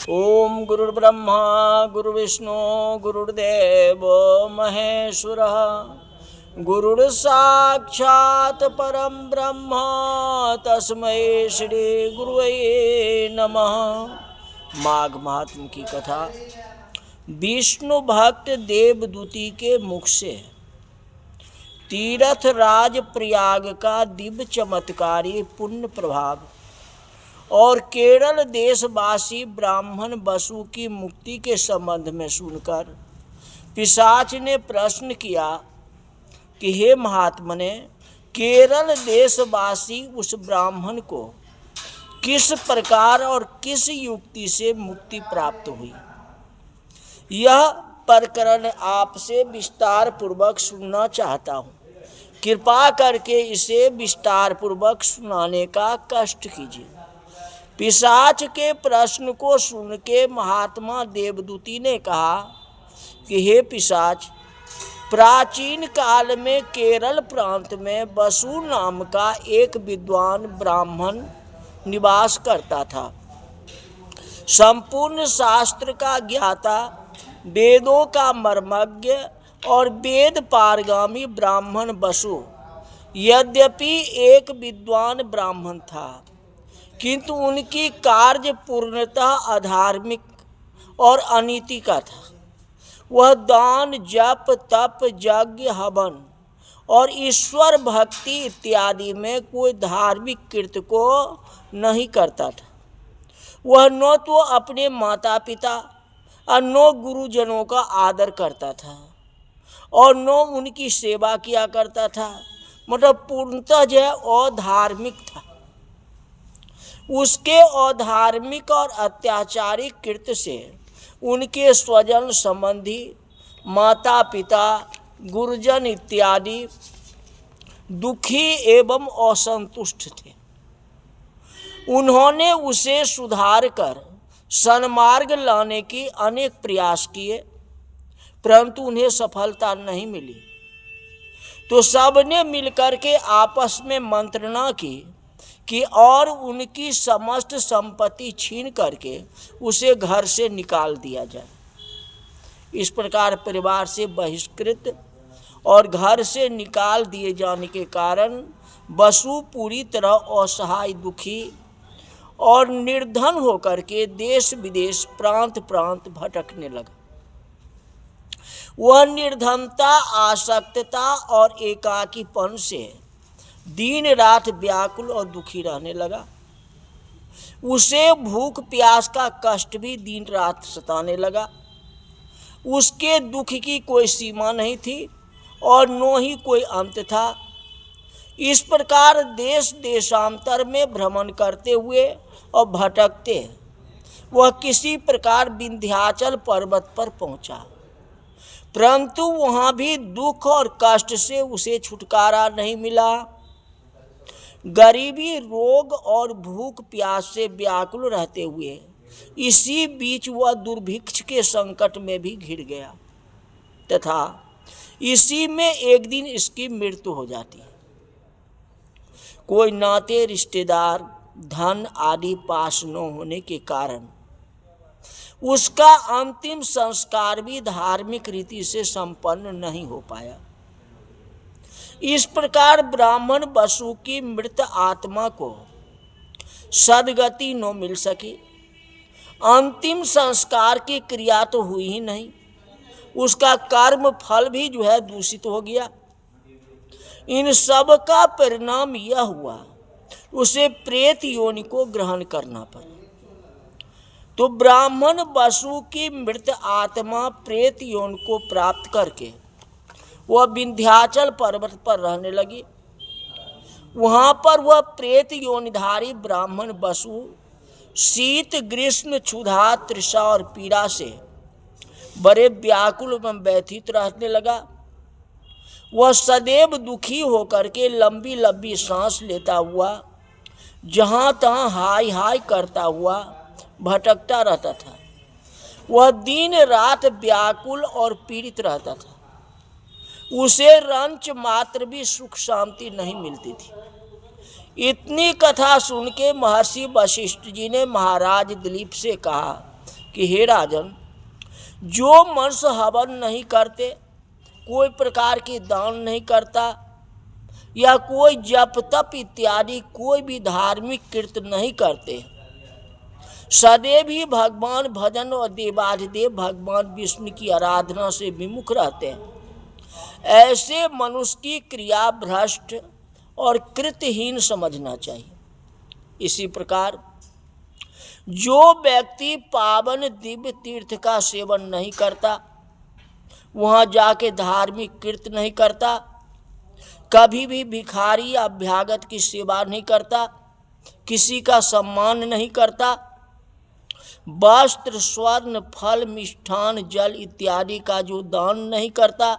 ओम गुरुर्ब्रह्मा गुरुर्विष्णु गुरुर्देव महेश्वरः गुरुर्साक्षात् परम ब्रह्म तस्मै श्री गुरुवे नमः। माघ महात्म की कथा विष्णु भक्त देवदूती के मुख से तीर्थ राज प्रयाग का दिव्य चमत्कारी पुण्य प्रभाव और केरल देशवासी ब्राह्मण बसु की मुक्ति के संबंध में सुनकर पिशाच ने प्रश्न किया कि हे महात्मने, केरल देशवासी उस ब्राह्मण को किस प्रकार और किस युक्ति से मुक्ति प्राप्त हुई? यह प्रकरण आपसे विस्तार पूर्वक सुनना चाहता हूँ। कृपा करके इसे विस्तार पूर्वक सुनाने का कष्ट कीजिए। पिशाच के प्रश्न को सुन के महात्मा देवदूती ने कहा कि हे पिशाच, प्राचीन काल में केरल प्रांत में बसु नाम का एक विद्वान ब्राह्मण निवास करता था। संपूर्ण शास्त्र का ज्ञाता, वेदों का मर्मज्ञ और वेद पारगामी ब्राह्मण बसु यद्यपि एक विद्वान ब्राह्मण था, किंतु उनकी कार्य पूर्णतः अधार्मिक और अनीति का था। वह दान, जप, तप, यज्ञ, हवन और ईश्वर भक्ति इत्यादि में कोई धार्मिक कृत्य को नहीं करता था। वह न तो अपने माता पिता और न गुरुजनों का आदर करता था और न उनकी सेवा किया करता था। मतलब पूर्णतः जो है अधार्मिक था। उसके अधार्मिक और अत्याचारी कृत्य से उनके स्वजन संबंधी, माता पिता, गुरुजन इत्यादि दुखी एवं असंतुष्ट थे। उन्होंने उसे सुधार कर सन्मार्ग लाने की अनेक प्रयास किए, परंतु उन्हें सफलता नहीं मिली। तो सबने मिलकर के आपस में मंत्रणा की कि और उनकी समस्त संपत्ति छीन करके उसे घर से निकाल दिया जाए। इस प्रकार परिवार से बहिष्कृत और घर से निकाल दिए जाने के कारण बसु पूरी तरह असहाय, दुखी और निर्धन होकर के देश विदेश, प्रांत प्रांत भटकने लगा। वह निर्धनता, आसक्तता और एकाकीपन से दिन रात व्याकुल और दुखी रहने लगा। उसे भूख प्यास का कष्ट भी दिन रात सताने लगा। उसके दुख की कोई सीमा नहीं थी और न ही कोई अंत था। इस प्रकार देश देशांतर में भ्रमण करते हुए और भटकते वह किसी प्रकार विंध्याचल पर्वत पर पहुंचा, परंतु वहां भी दुख और कष्ट से उसे छुटकारा नहीं मिला। गरीबी, रोग और भूख प्यास से व्याकुल रहते हुए इसी बीच वह दुर्भिक्ष के संकट में भी घिर गया तथा इसी में एक दिन इसकी मृत्यु हो जाती है। कोई नाते रिश्तेदार, धन आदि पास न होने के कारण उसका अंतिम संस्कार भी धार्मिक रीति से संपन्न नहीं हो पाया। इस प्रकार ब्राह्मण बसु की मृत आत्मा को सद्गति न मिल सकी। अंतिम संस्कार की क्रिया तो हुई ही नहीं, उसका कर्म फल भी जो है दूषित हो गया। इन सब का परिणाम यह हुआ, उसे प्रेत योनि को ग्रहण करना पड़ा। तो ब्राह्मण बसु की मृत आत्मा प्रेत योनि को प्राप्त करके वह विंध्याचल पर्वत पर रहने लगी। वहाँ पर वह प्रेत योनिधारी ब्राह्मण बसु शीत, ग्रीष्म, क्षुधा, तृषा और पीड़ा से बड़े व्याकुल एवं व्यथित रहने लगा। वह सदैव दुखी होकर के लंबी लंबी सांस लेता हुआ जहाँ तहाँ हाय हाय करता हुआ भटकता रहता था। वह दिन रात व्याकुल और पीड़ित रहता था। उसे रंच मात्र भी सुख शांति नहीं मिलती थी। इतनी कथा सुन के महर्षि वशिष्ठ जी ने महाराज दिलीप से कहा कि हे राजन, जो मनुष्य हवन नहीं करते, कोई प्रकार के दान नहीं करता या कोई जप तप इत्यादि कोई भी धार्मिक कृत्य नहीं करते, सदैव ही भगवान भजन और देवाधिदेव भगवान विष्णु की आराधना से विमुख रहते हैं, ऐसे मनुष्य की क्रिया भ्रष्ट और कृतहीन समझना चाहिए। इसी प्रकार जो व्यक्ति पावन दिव्य तीर्थ का सेवन नहीं करता, वहाँ जाके धार्मिक कृत्य नहीं करता, कभी भी भिखारी या अभ्यागत की सेवा नहीं करता, किसी का सम्मान नहीं करता, वस्त्र स्वर्ण फल मिष्ठान जल इत्यादि का जो दान नहीं करता,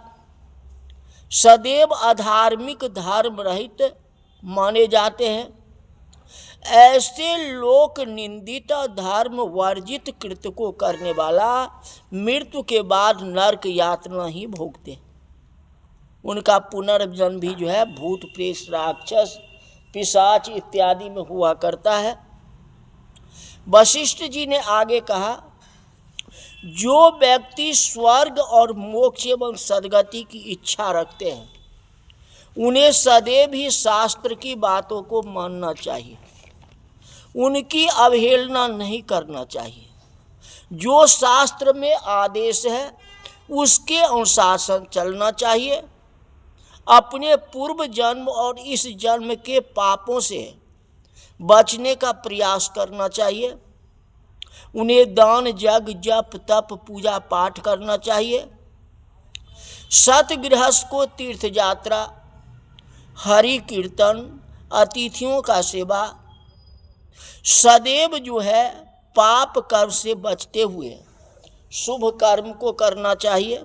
सदैव अधार्मिक धर्म रहित माने जाते हैं, ऐसे लोक निंदित धर्म वर्जित कृत्य को करने वाला मृत्यु के बाद नरक यातना ही भोगते हैं। उनका पुनर्जन्म भी जो है भूत प्रेत राक्षस पिशाच इत्यादि में हुआ करता है। वशिष्ठ जी ने आगे कहा, जो व्यक्ति स्वर्ग और मोक्ष एवं सद्गति की इच्छा रखते हैं, उन्हें सदैव ही शास्त्र की बातों को मानना चाहिए, उनकी अवहेलना नहीं करना चाहिए। जो शास्त्र में आदेश है उसके अनुशासन चलना चाहिए। अपने पूर्व जन्म और इस जन्म के पापों से बचने का प्रयास करना चाहिए। उन्हें दान यज्ञ जप तप पूजा पाठ करना चाहिए। सत गृहस्थ को तीर्थ यात्रा, हरि कीर्तन, अतिथियों का सेवा, सदैव जो है पाप कर्म से बचते हुए शुभ कर्म को करना चाहिए।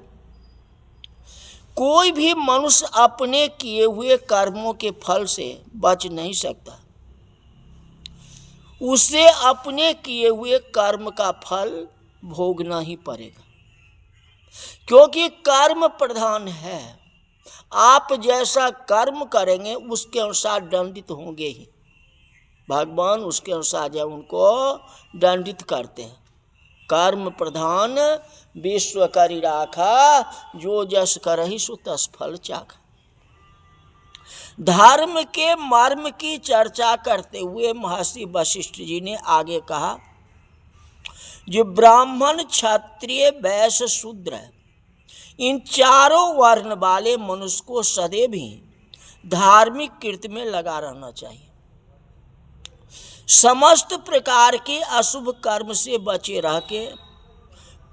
कोई भी मनुष्य अपने किए हुए कर्मों के फल से बच नहीं सकता, उसे अपने किए हुए कर्म का फल भोगना ही पड़ेगा, क्योंकि कर्म प्रधान है। आप जैसा कर्म करेंगे उसके अनुसार दंडित होंगे ही। भगवान उसके अनुसार जो उनको दंडित करते हैं। कर्म प्रधान विश्व करी राखा, जो जस करहि सो तस फल चाखा। धर्म के मर्म की चर्चा करते हुए महर्षि वशिष्ठ जी ने आगे कहा, जो ब्राह्मण क्षत्रिय वैश्य शूद्र इन चारों वर्ण वाले मनुष्य को सदैव ही धार्मिक कृत्य में लगा रहना चाहिए। समस्त प्रकार के अशुभ कर्म से बचे रह के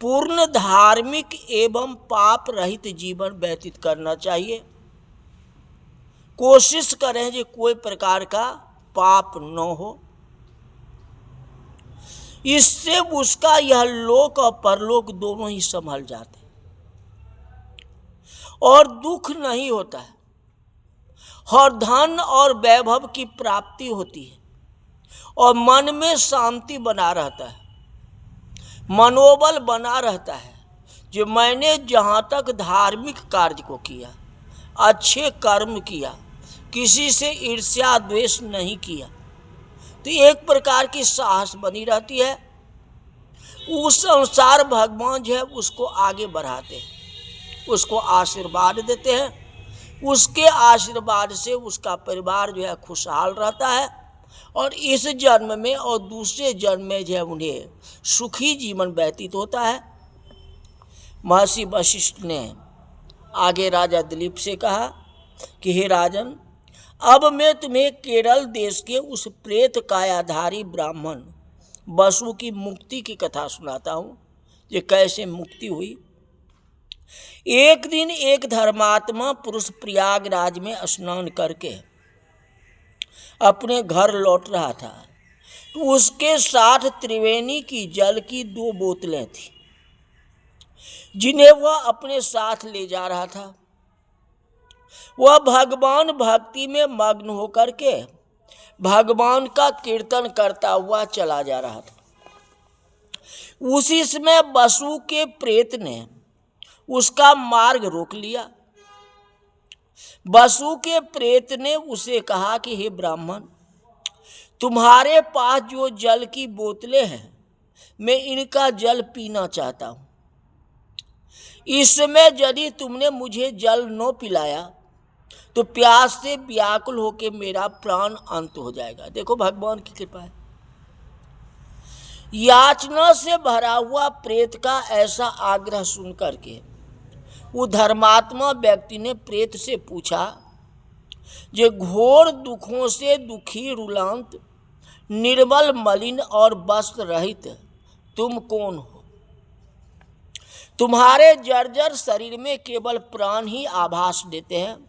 पूर्ण धार्मिक एवं पाप रहित जीवन व्यतीत करना चाहिए। कोशिश करें कि कोई प्रकार का पाप न हो, इससे उसका यह लोक और परलोक दोनों ही संभल जाते हैं और दुख नहीं होता है, और धन और वैभव की प्राप्ति होती है और मन में शांति बना रहता है, मनोबल बना रहता है। जो मैंने जहाँ तक धार्मिक कार्य को किया, अच्छे कर्म किया, किसी से ईर्ष्या द्वेष नहीं किया, तो एक प्रकार की साहस बनी रहती है। उस अनुसार भगवान जो है उसको आगे बढ़ाते हैं, उसको आशीर्वाद देते हैं। उसके आशीर्वाद से उसका परिवार जो है खुशहाल रहता है और इस जन्म में और दूसरे जन्म में जो है उन्हें सुखी जीवन व्यतीत होता है। महर्षि वशिष्ठ ने आगे राजा दिलीप से कहा कि हे राजन, अब मैं तुम्हें केरल देश के उस प्रेत कायाधारी ब्राह्मण वसु की मुक्ति की कथा सुनाता हूँ, ये कैसे मुक्ति हुई। एक दिन एक धर्मात्मा पुरुष प्रयागराज में स्नान करके अपने घर लौट रहा था, तो उसके साथ त्रिवेणी की जल की 2 बोतलें थी, जिन्हें वह अपने साथ ले जा रहा था। वह भगवान भक्ति में मग्न होकर के भगवान का कीर्तन करता हुआ चला जा रहा था। उसी समय वसु के प्रेत ने उसका मार्ग रोक लिया। वसु के प्रेत ने उसे कहा कि हे ब्राह्मण, तुम्हारे पास जो जल की बोतलें हैं मैं इनका जल पीना चाहता हूं। इस समय यदि तुमने मुझे जल न पिलाया तो प्यास से व्याकुल होकर मेरा प्राण अंत हो जाएगा। देखो भगवान की कृपा है। याचना से भरा हुआ प्रेत का ऐसा आग्रह सुन करके वो धर्मात्मा व्यक्ति ने प्रेत से पूछा, जे घोर दुखों से दुखी रुलांत, निर्मल मलिन और वस्त्र रहित तुम कौन हो? तुम्हारे जर्जर शरीर में केवल प्राण ही आभास देते हैं,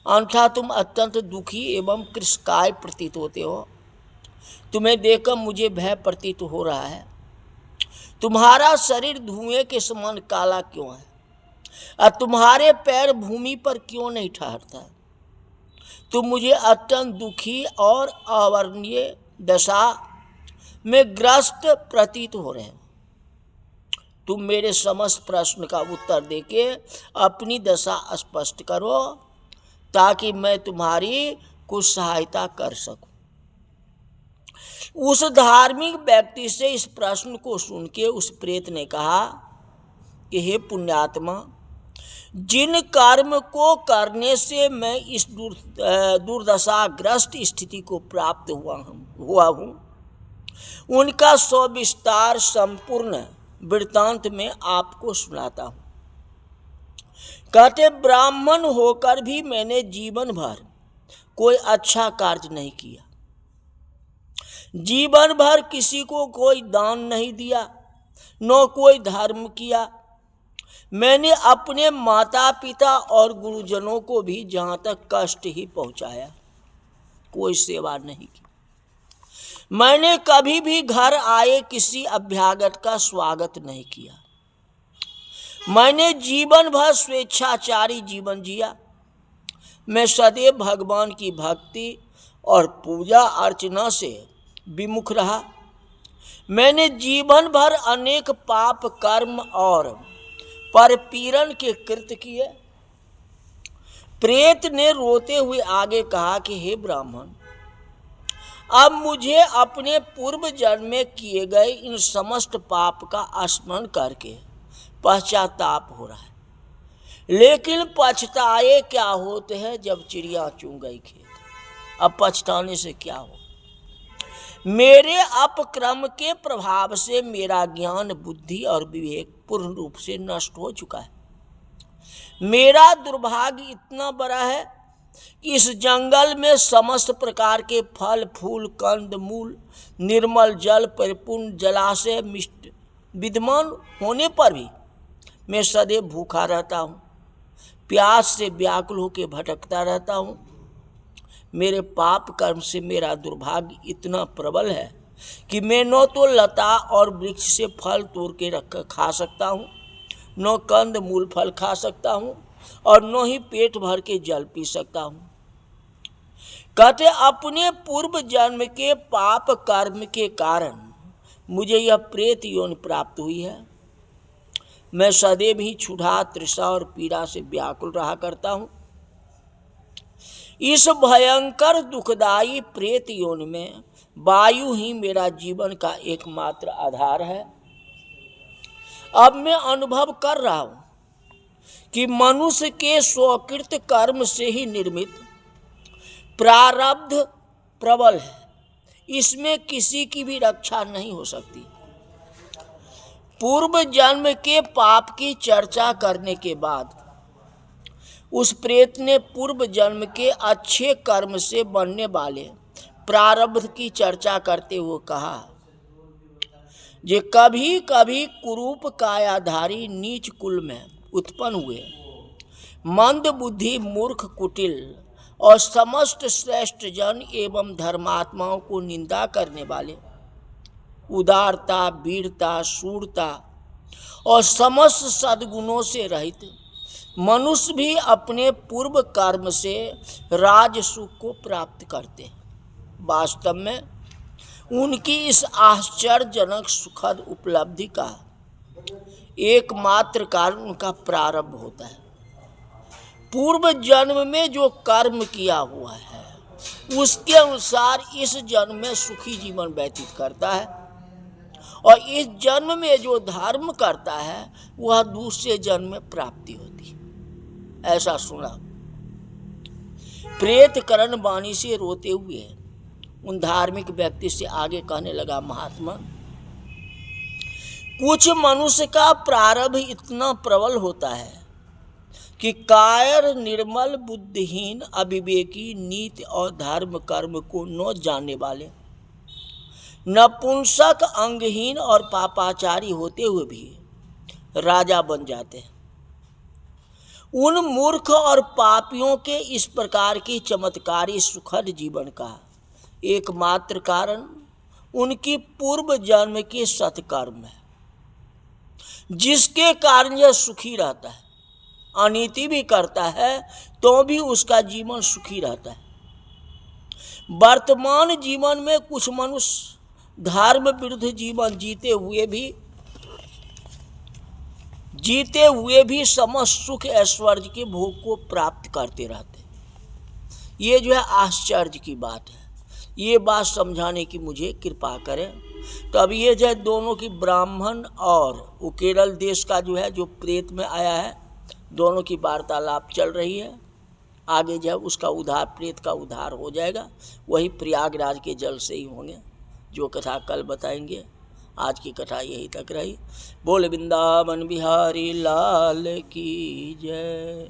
अन्यथा तुम अत्यंत दुखी एवं कृशकाय प्रतीत होते हो। तुम्हें देखकर मुझे भय प्रतीत हो रहा है। तुम्हारा शरीर धुएं के समान काला क्यों है और तुम्हारे पैर भूमि पर क्यों नहीं ठहरता? तुम मुझे अत्यंत दुखी और अवर्णनीय दशा में ग्रस्त प्रतीत हो रहे हो। तुम मेरे समस्त प्रश्न का उत्तर देके अपनी दशा स्पष्ट करो ताकि मैं तुम्हारी कुछ सहायता कर सकूं। उस धार्मिक व्यक्ति से इस प्रश्न को सुन के उस प्रेत ने कहा कि हे पुण्यात्मा, जिन कर्म को करने से मैं इस दुर्दशाग्रस्त स्थिति को प्राप्त हुआ हूँ उनका सविस्तार संपूर्ण वृत्तांत में आपको सुनाता हूँ। कहते ब्राह्मण होकर भी मैंने जीवन भर कोई अच्छा कार्य नहीं किया, जीवन भर किसी को कोई दान नहीं दिया, न कोई धर्म किया। मैंने अपने माता पिता और गुरुजनों को भी जहाँ तक कष्ट ही पहुँचाया, कोई सेवा नहीं की। मैंने कभी भी घर आए किसी अभ्यागत का स्वागत नहीं किया। मैंने जीवन भर स्वेच्छाचारी जीवन जिया। मैं सदैव भगवान की भक्ति और पूजा अर्चना से विमुख रहा। मैंने जीवन भर अनेक पाप कर्म और परपीड़न के कृत्य किए। प्रेत ने रोते हुए आगे कहा कि हे ब्राह्मण, अब मुझे अपने पूर्व जन्म में किए गए इन समस्त पाप का स्मरण करके पश्चाताप हो रहा है, लेकिन पछताए क्या होते हैं जब चिड़िया चुन गई खेत। अब पछताने से क्या हो? मेरे अपक्रम के प्रभाव से मेरा ज्ञान बुद्धि और विवेक पूर्ण रूप से नष्ट हो चुका है। मेरा दुर्भाग्य इतना बड़ा है कि इस जंगल में समस्त प्रकार के फल फूल कंद मूल निर्मल जल परिपूर्ण जलाशय मिष्ट विद्यमान होने पर भी मैं सदैव भूखा रहता हूँ, प्यास से व्याकुल होकर भटकता रहता हूँ। मेरे पाप कर्म से मेरा दुर्भाग्य इतना प्रबल है कि मैं न तो लता और वृक्ष से फल तोड़ के रख खा सकता हूँ, न कंद मूल फल खा सकता हूँ और न ही पेट भर के जल पी सकता हूँ। कहते अपने पूर्व जन्म के पाप कर्म के कारण मुझे यह प्रेत योनि प्राप्त हुई है। मैं सदैव ही क्षुधा तृषा और पीड़ा से व्याकुल रहा करता हूँ। इस भयंकर दुखदायी प्रेत योनि में वायु ही मेरा जीवन का एकमात्र आधार है। अब मैं अनुभव कर रहा हूँ कि मनुष्य के स्वकृत कर्म से ही निर्मित प्रारब्ध प्रबल है, इसमें किसी की भी रक्षा नहीं हो सकती। पूर्व जन्म के पाप की चर्चा करने के बाद उस प्रेत ने पूर्व जन्म के अच्छे कर्म से बनने वाले प्रारब्ध की चर्चा करते हुए कहा, जे कभी कभी कुरूप कायाधारी नीच कुल में उत्पन्न हुए मंद बुद्धि मूर्ख कुटिल और समस्त श्रेष्ठ जन एवं धर्मात्माओं को निंदा करने वाले, उदारता वीरता शूरता और समस्त सद्गुणों से रहित मनुष्य भी अपने पूर्व कर्म से राज सुख को प्राप्त करते हैं। वास्तव में उनकी इस आश्चर्यजनक सुखद उपलब्धि का एकमात्र कारण उनका प्रारब्ध होता है। पूर्व जन्म में जो कर्म किया हुआ है उसके अनुसार इस जन्म में सुखी जीवन व्यतीत करता है और इस जन्म में जो धर्म करता है वह दूसरे जन्म में प्राप्ति होती है। ऐसा सुना। प्रेत करण वाणी से रोते हुए उन धार्मिक व्यक्ति से आगे कहने लगा, महात्मा, कुछ मनुष्य का प्रारब्ध इतना प्रबल होता है कि कायर, निर्मल, बुद्धिहीन, अविवेकी, नीति और धर्म कर्म को न जानने वाले, नपुंसक, अंगहीन और पापाचारी होते हुए भी राजा बन जाते हैं। उन मूर्ख और पापियों के इस प्रकार की चमत्कारी सुखद जीवन का एकमात्र कारण उनकी पूर्व जन्म के सत्कर्म है, जिसके कारण यह सुखी रहता है। अनीति भी करता है तो भी उसका जीवन सुखी रहता है। वर्तमान जीवन में कुछ मनुष्य धर्म विरुद्ध जीवन जीते हुए भी समस्त सुख ऐश्वर्य के भोग को प्राप्त करते रहते। ये जो है आश्चर्य की बात है। ये बात समझाने की मुझे कृपा करें। तो अब ये जो है दोनों की, ब्राह्मण और वो केरल देश का जो है जो प्रेत में आया है, दोनों की वार्तालाप चल रही है। आगे जब उसका उद्धार, प्रेत का उद्धार हो जाएगा, वही प्रयागराज के जल से ही होंगे। जो कथा कल बताएंगे। आज की कथा यही तक रही। बोल वृंदावन बिहारी लाल की जय।